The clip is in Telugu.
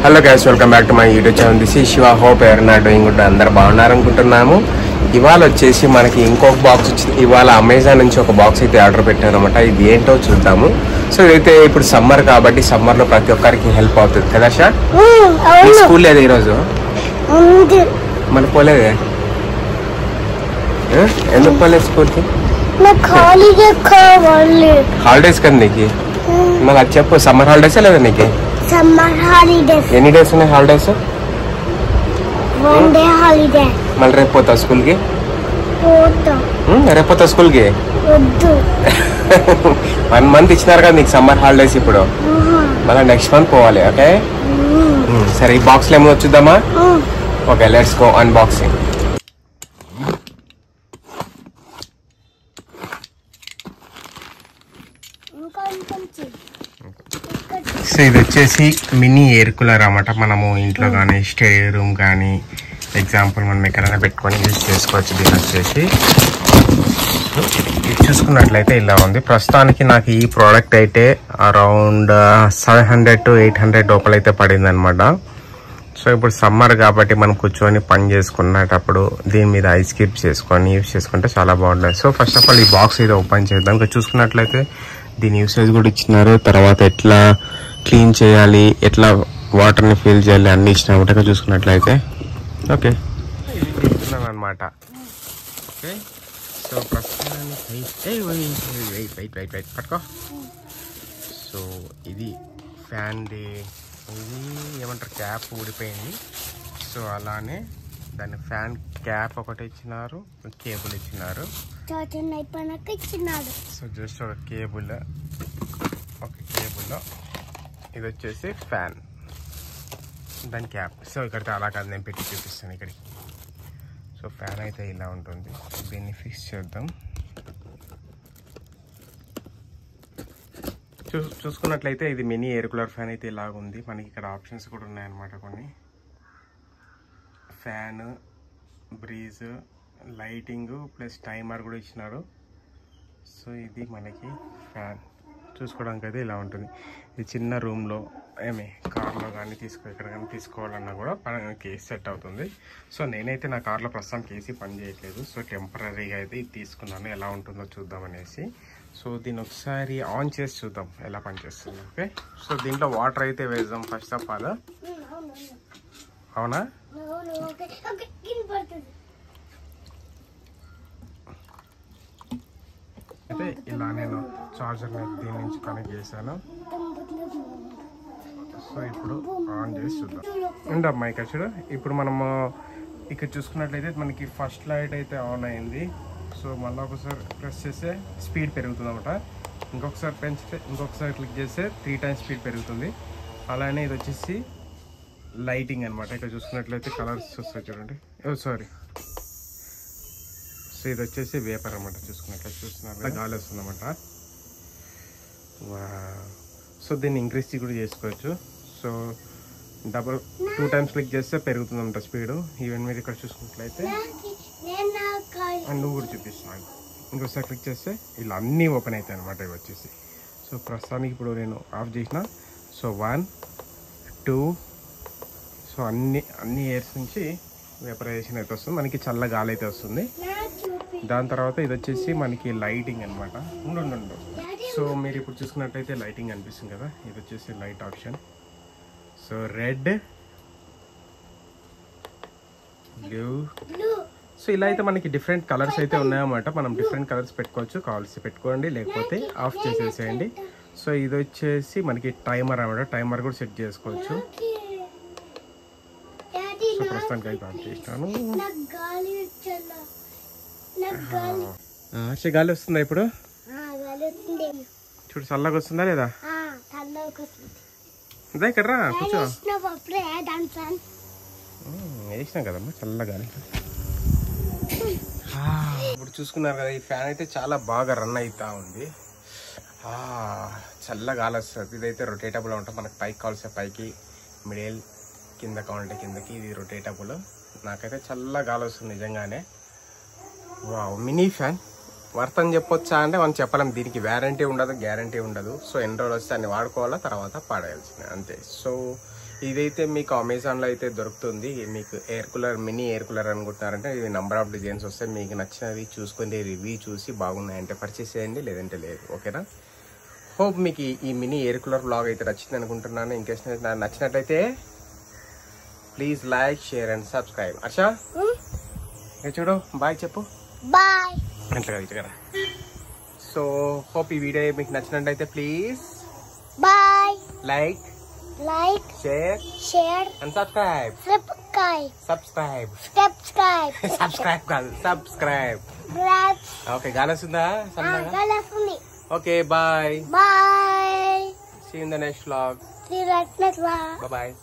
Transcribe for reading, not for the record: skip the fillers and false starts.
Hello guys, welcome back to my YouTube channel. This is Shiva. Hope ever not doing good. అందరు బాగున్నారనుకుంటున్నాము. ఇవాళ వచ్చేసి మనకి ఇంకొక బాక్స్ వచ్చింది. ఇవాళ అమెజాన్ నుంచి ఒక బాక్స్ అయితే ఆర్డర్ పెట్టారనమాట. ఇది ఏంటో చూద్దాము. సో ఇదైతే ఇప్పుడు సమ్మర్ కాబట్టి సమ్మర్ లో ప్రతి ఒక్కరికి హెల్ప్ అవుతుంది కదా. షా స్కూల్ లేదు ఈరోజు, మన పోలేదే. ఎందుకు పోలేదు స్కూల్కి? హాలిడేస్ కదా నీకు. మళ్ళీ అది చెప్పు, సమ్మర్ హాలిడేసా లేదా నీకు? Summer holidays. ఎన్ని డేస్ ఉన్నాయి హాలిడేస్? 1 day holiday. మళ్ళీ రేపు పోతావు స్కూల్కి? రేపు పోతావు స్కూల్కి? వద్దు. 1 మంత్ ఇచ్చినారు కదా నీకు సమ్మర్ హాలిడేస్. ఇప్పుడు మళ్ళీ నెక్స్ట్ మంత్ పోవాలి. ఓకే సరే, ఈ బాక్స్ లో ఏమో చూద్దామా? Okay, let's go unboxing. So ఇది వచ్చేసి మినీ ఎయిర్ కూలర్ అన్నమాట. మనము ఇంట్లో కానీ స్టే రూమ్ కానీ ఎగ్జాంపుల్ మనం ఎక్కడైనా పెట్టుకొని యూజ్ చేసుకోవచ్చు. దీని వచ్చేసి ఇది చూసుకున్నట్లయితే ఇలా ఉంది. ప్రస్తుతానికి నాకు ఈ ప్రోడక్ట్ అయితే అరౌండ్ 700 to 800 లోపలైతే పడింది అనమాట. సో ఇప్పుడు సమ్మర్ కాబట్టి మనం కూర్చొని పని చేసుకున్నప్పుడు దీని మీద ఐస్ క్యూబ్ చేసుకొని యూజ్ చేసుకుంటే చాలా బాగుంటుంది. సో ఫస్ట్ ఆఫ్ ఆల్ ఈ బాక్స్ అయితే ఓపెన్ చేద్దాం. ఇంకా చూసుకున్నట్లయితే దీని యూసేజ్ కూడా ఇచ్చినారు. తర్వాత ఎట్లా క్లీన్ చేయాలి, ఎట్లా వాటర్ని ఫిల్ చేయాలి అన్ని ఇచ్చినప్పుడు చూసుకున్నట్లయితే ఓకే అనమాట. ఓకే సో ప్రస్తుతానికి పట్టుకో. సో ఇది ఫ్యాన్ ది, ఇది ఏమంటారు, క్యాప్ ఊడిపోయింది. సో అలానే దాని ఫ్యాన్ క్యాప్ ఒకటి ఇచ్చినారు, కేబుల్ ఇచ్చినారు. సో జస్ట్ ఒక కేబుల్ ఇది వచ్చేసి ఫ్యాన్, దాని క్యాప్. సో ఇక్కడికి అలా కాదు, నేను పెట్టి చూపిస్తాను ఇక్కడికి. సో ఫ్యాన్ అయితే ఇలా ఉంటుంది. దీన్ని ఫిక్స్ చేద్దాం. చూసుకున్నట్లయితే ఇది మినీ ఎయిర్ కూలర్ ఫ్యాన్ అయితే ఇలాగ ఉంది. మనకి ఇక్కడ ఆప్షన్స్ కూడా ఉన్నాయన్నమాట. కొన్ని fan, breeze, lighting plus timer కూడా ఇచ్చినారు. సో ఇది మనకి ఫ్యాన్ చూసుకోవడానికి అయితే ఇలా ఉంటుంది. ఇది చిన్న రూమ్లో కార్లో కానీ ఎక్కడ కానీ తీసుకోవాలన్నా కూడా మనకి సెట్ అవుతుంది. సో నేనైతే నా కార్లో ప్రస్తుతానికి ఏసీ పని చేయట్లేదు. సో టెంపరీగా అయితే ఇది తీసుకున్నాను, ఎలా ఉంటుందో చూద్దామనేసి. సో దీన్ని ఒకసారి ఆన్ చేసి చూద్దాం ఎలా పనిచేస్తుంది. ఓకే సో దీంట్లో వాటర్ అయితే వేద్దాం ఫస్ట్ ఆఫ్ ఆల్. అవునా? అయితే ఇలా నేను చార్జర్ దీని నుంచి కనెక్ట్ చేశాను. సో ఇప్పుడు ఆన్ చేసి చూద్దాం. ఉండమ్మా ఇక్కడ చూడు. ఇప్పుడు మనము ఇక్కడ చూసుకున్నట్లయితే మనకి ఫస్ట్ లైట్ అయితే ఆన్ అయింది. సో మళ్ళీ ఒకసారి ప్రెస్ చేస్తే స్పీడ్ పెరుగుతుంది అనమాట. ఇంకొకసారి పెంచితే ఇంకొకసారి క్లిక్ చేస్తే 3 times స్పీడ్ పెరుగుతుంది. అలానే ఇది వచ్చేసి లైటింగ్ అనమాట. ఇక్కడ చూసుకున్నట్లయితే కలర్స్ వస్తాయి చూడండి. సారీ, సో ఇది వచ్చేసి వేపర్ అనమాట. చూసుకున్నట్లయితే చూస్తున్నారు గాలి వస్తుంది అనమాట. సో దీన్ని ఇంక్రీజ్ కూడా చేసుకోవచ్చు. సో 2 times క్లిక్ చేస్తే పెరుగుతుంది అనమాట స్పీడ్. ఈవెన్ మీరు ఇక్కడ చూసుకున్నట్లయితే నువ్వు కూడా చూపిస్తున్నాను. ఇంకోసారి క్లిక్ చేస్తే ఇలా అన్నీ ఓపెన్ అవుతాయి అనమాట ఇవి వచ్చేసి. సో ప్రస్తుతానికి ఇప్పుడు నేను ఆఫ్ చేసిన. సో 1, 2, సో అన్ని ఎయిర్స్ నుంచి వేపరైజేషన్ అయితే వస్తుంది. మనకి చల్ల గాలి అయితే వస్తుంది. దాని తర్వాత ఇది వచ్చేసి మనకి లైటింగ్ అనమాట. ఉండు. సో మీరు ఇప్పుడు చూసుకున్నట్టయితే లైటింగ్ అనిపిస్తుంది కదా. ఇది వచ్చేసి light option. So red, blue, so ఇలా అయితే మనకి డిఫరెంట్ కలర్స్ అయితే ఉన్నాయన్నమాట. మనం డిఫరెంట్ కలర్స్ పెట్టుకోవచ్చు, కావాల్సి పెట్టుకోండి, లేకపోతే ఆఫ్ చేసేసేయండి. సో ఇది వచ్చేసి మనకి టైమర్ అన్నమాట. టైమర్ కూడా సెట్ చేసుకోవచ్చు. సో ప్రస్తుతానికి అయితే ఆఫ్ చేస్తాను. గాలి వస్తుందా ఇప్పుడు? చూడు చల్లగా వస్తుందా లేదా? అదే ఇక్కడ రా కూర్చో. వేసినాం కదమ్మా చల్ల గాలి. ఇప్పుడు చూసుకున్నారు కదా, ఈ ఫ్యాన్ అయితే చాలా బాగా రన్ అవుతా ఉంది. చల్ల గాలి వస్తుంది. ఇదైతే రొటేటబుల్ ఉంటుంది. మనకి పైకి కావాల్సిన పైకి, మిడిల్ కింద కావాలంటే కిందకి. ఇది రొటేటబుల్. నాకైతే చల్ల గాలి వస్తుంది నిజంగానే. వావ్, మినీ ఫ్యాన్ వర్త్ అని చెప్పొచ్చా అంటే మనం చెప్పలేం. దీనికి వారంటీ ఉండదు, గ్యారంటీ ఉండదు. సో ఎన్ని రోజులు వస్తే అన్ని వాడుకోవాలా, తర్వాత పాడేయాల్సిందే అంతే. సో ఇదైతే మీకు అమెజాన్ లో అయితే దొరుకుతుంది. మీకు air cooler, mini air cooler అనుకుంటున్నారంటే ఇది నంబర్ ఆఫ్ డిజైన్స్ వస్తాయి. మీకు నచ్చినవి చూసుకొని రివ్యూ చూసి బాగున్నాయంటే పర్చేస్ చేయండి, లేదంటే లేదు. ఓకేనా? హోప్ మీకు ఈ మినీ ఎయిర్ కూలర్ బ్లాగ్ అయితే నచ్చింది అనుకుంటున్నాను. ఇంకేస్ నచ్చినట్లయితే please like, share and subscribe. అచ్చా చూడు, బాయ్ చెప్పు. బాయ్. కదా. సో హోప్ ఈ వీడియో మీకు నచ్చినట్లయితే please bye. Like, share and subscribe. కాదు, సబ్స్క్రైబ్. ఓకే, గాలొస్తుందా? Okay, bye. Bye. See in the next vlog. See you next vlog. Bye.